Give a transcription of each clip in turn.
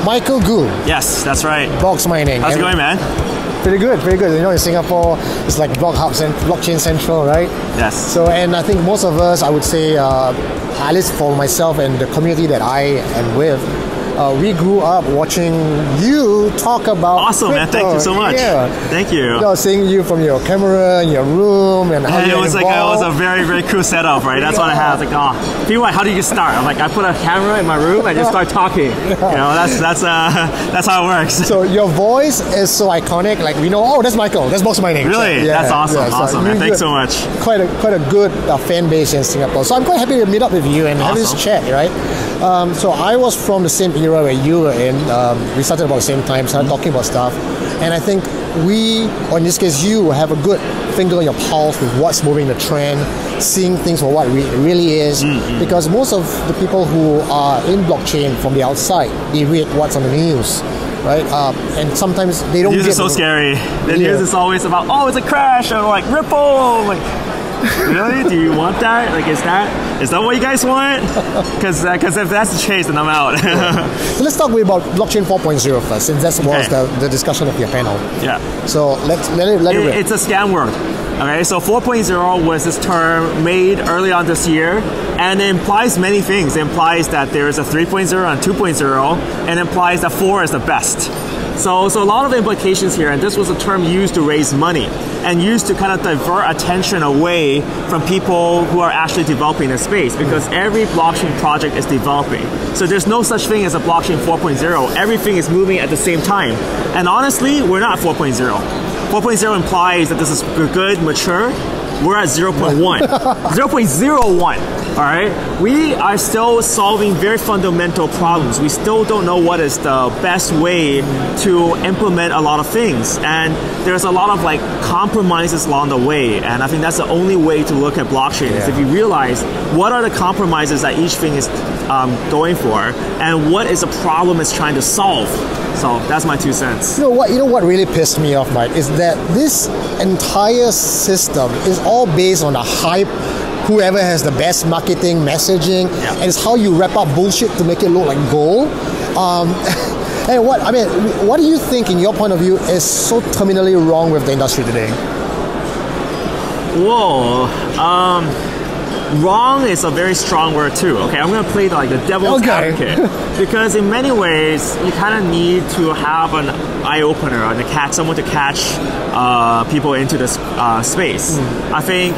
Michael Gu. Yes, that's right. Boxmining. How's it going, man? Pretty good, pretty good. You know, in Singapore, it's like blockchain central, right? Yes. So, and I think most of us, I would say, at least for myself and the community that I am with, we grew up watching you talk about Awesome, crypto. man. Thank you so much. Yeah. Thank you. You know, seeing you from your camera in your room and how And you it was a very, very cool setup, right? That's what I had. Like, oh, people are like, how do you start? I'm like, I put a camera in my room and just start talking. You know, that's how it works. So your voice is so iconic. Like we know, oh, that's Michael. That's Boxmining. Really? Yeah, that's awesome. Yeah, awesome, man. Thanks so much. Quite a good fan base in Singapore. So I'm quite happy to meet up with you and have this chat, right? So I was from the same era where you were in. We started about the same time, started talking about stuff. And I think we, or in this case you, have a good finger on your pulse with what's moving the trend, seeing things for what it really is. Because most of the people who are in blockchain from the outside, they read what's on the news. Right, and sometimes they don't. The news is so scary. The news is always about, oh, it's a crash, or like Ripple, like. Really? Do you want that? Like, is that what you guys want? Because if that's the case, then I'm out. So let's talk about blockchain 4.0 first, since that was the discussion of your panel. Yeah. So let it rip. It's a scam word. Okay, so 4.0 was this term made early on this year, and it implies many things. It implies that there is a 3.0 and 2.0, and it implies that 4 is the best. So a lot of implications here, and this was a term used to raise money and used to kind of divert attention away from people who are actually developing the space, because every blockchain project is developing. So there's no such thing as a blockchain 4.0. Everything is moving at the same time. And honestly, we're not 4.0. 4.0 implies that this is good, mature. We're at 0.1. 0.01. All right, we are still solving very fundamental problems. We still don't know what is the best way to implement a lot of things, and there's a lot of like compromises along the way. And I think that's the only way to look at blockchain is if you realize what are the compromises that each thing is going for, and what is the problem it's trying to solve. So that's my 2 cents. You know what really pissed me off, Mike, is that this entire system is all based on a hype. Whoever has the best marketing messaging, and it's how you wrap up bullshit to make it look like gold. And what do you think, in your point of view, is so terminally wrong with the industry today? Whoa, wrong is a very strong word too. Okay, I'm gonna play the devil's advocate, because in many ways you kind of need to have an eye opener and someone to catch people into this space. I think.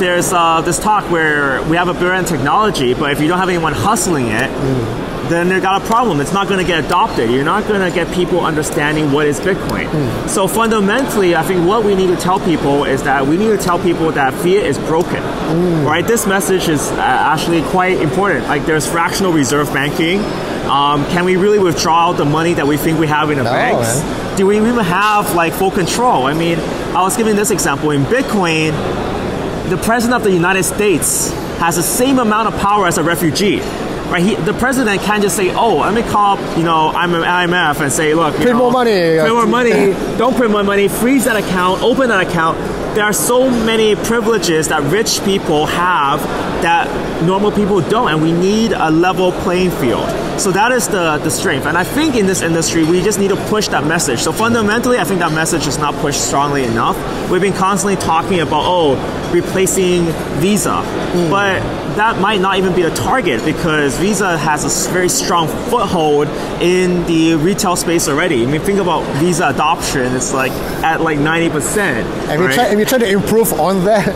There's this talk where we have a brilliant technology, but if you don't have anyone hustling it, then they've got a problem. It's not going to get adopted. You're not going to get people understanding what is Bitcoin. So fundamentally, I think what we need to tell people is that we need to tell people that fiat is broken. Right? This message is actually quite important. Like, there's fractional reserve banking. Can we really withdraw the money that we think we have in the banks? Man. Do we even have like full control? I mean, I was giving this example. In Bitcoin, the president of the United States has the same amount of power as a refugee. Right? The president can't just say, oh, let me call up, IMF and say, look, print more money. Print more money. Don't print more money. Freeze that account. Open that account. There are so many privileges that rich people have that normal people don't, and we need a level playing field. So that is the strength. And I think in this industry, we just need to push that message. So fundamentally, I think that message is not pushed strongly enough. We've been constantly talking about, replacing Visa. But that might not even be the target, because Visa has a very strong foothold in the retail space already. I mean, think about Visa adoption. It's like at like 90%. And we try to improve on that.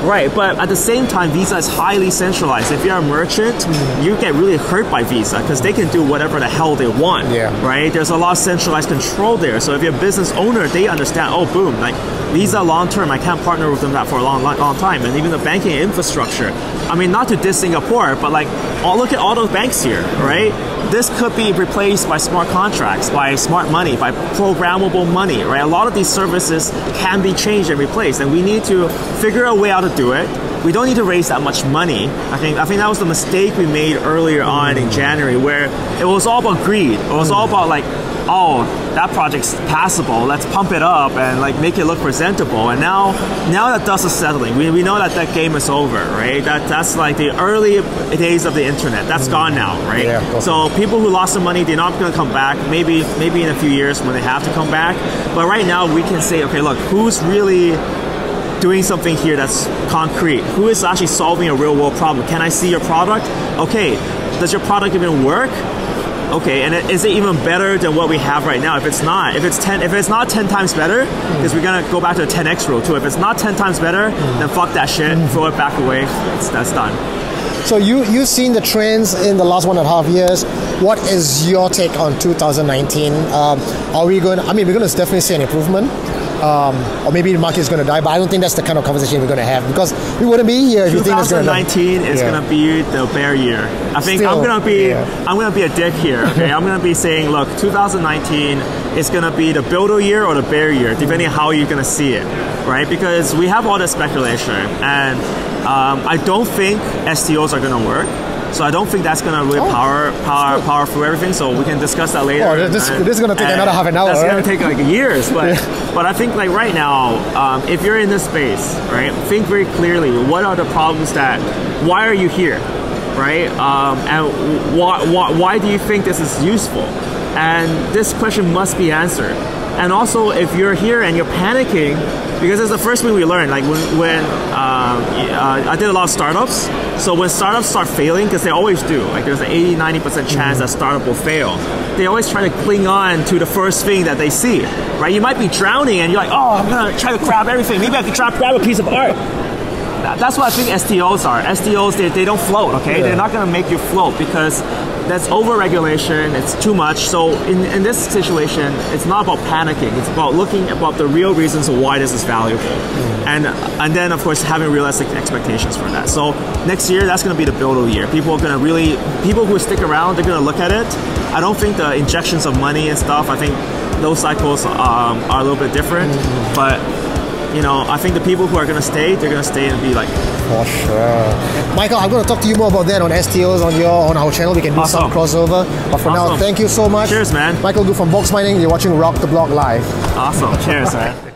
Right, but at the same time, Visa is highly centralized. If you're a merchant, you get really hurt by Visa because they can do whatever the hell they want. Right? There's a lot of centralized control there. So if you're a business owner, they understand, boom, like Visa long term, I can't partner with them that for a long time. And even the banking infrastructure. I mean, not to diss Singapore, but like, look at all those banks here, right? This could be replaced by smart contracts, by smart money, by programmable money, right? A lot of these services can be changed and replaced, and we need to figure a way out to do it. We don't need to raise that much money. I think that was the mistake we made earlier on in January, where it was all about greed. It was all about like oh, that project's passable, let's pump it up and like make it look presentable. And now that dust is settling. We know that game is over, right? That's like the early days of the internet. That's gone now, right? Yeah, so people who lost some money, they're not going to come back. Maybe in a few years when they have to come back. But right now we can say, okay, look, who's really doing something here that's concrete? Who is actually solving a real world problem? Can I see your product? Okay, does your product even work? Okay, and is it even better than what we have right now? If it's not 10 times better, because we're gonna go back to the 10x rule too. If it's not 10 times better, then fuck that shit, throw it back away. That's done. So you've seen the trends in the last 1.5 years. What is your take on 2019? Are we going? I mean, we're going to definitely see an improvement. Or maybe the market is going to die, but I don't think that's the kind of conversation we're going to have, because we wouldn't be here if you think it's going to die. 2019 is going to be the bear year. I think I'm going to be a dick here. Okay, I'm going to be saying, look, 2019 is going to be the builder year or the bear year, depending on how you're going to see it, right? Because we have all this speculation, and I don't think STOs are going to work. So I don't think that's going to really power through everything. So we can discuss that later. Oh, this is going to take another half an hour. That's going to take like years. But but I think like right now, if you're in this space, right, think very clearly. What are the problems why are you here, right? And why do you think this is useful? And this question must be answered. And also, if you're here and you're panicking, because it's the first thing we learned. Like when I did a lot of startups. So when startups start failing, because they always do, like there's an 80-90% chance that startup will fail. They always try to cling on to the first thing that they see, right? You might be drowning and you're like, oh, I'm gonna try to grab everything. Maybe I can try to grab a piece of art. That's what I think STOs are. STOs, they don't float, okay? They're not gonna make you float because that's over-regulation, it's too much. So in this situation, it's not about panicking, it's about looking about the real reasons of why this is valuable. And then, of course, having realistic expectations for that. So next year, that's gonna be the build year. People who stick around, they're gonna look at it. I don't think the injections of money and stuff, I think those cycles are a little bit different, but you know, I think the people who are going to stay, they're going to stay and be like... For sure. Michael, I'm going to talk to you more about that on STOs on our channel. We can do some crossover. But for now, thank you so much. Cheers, man. Michael Gu from Boxmining. You're watching Rock the Block Live. Awesome. Cheers, man.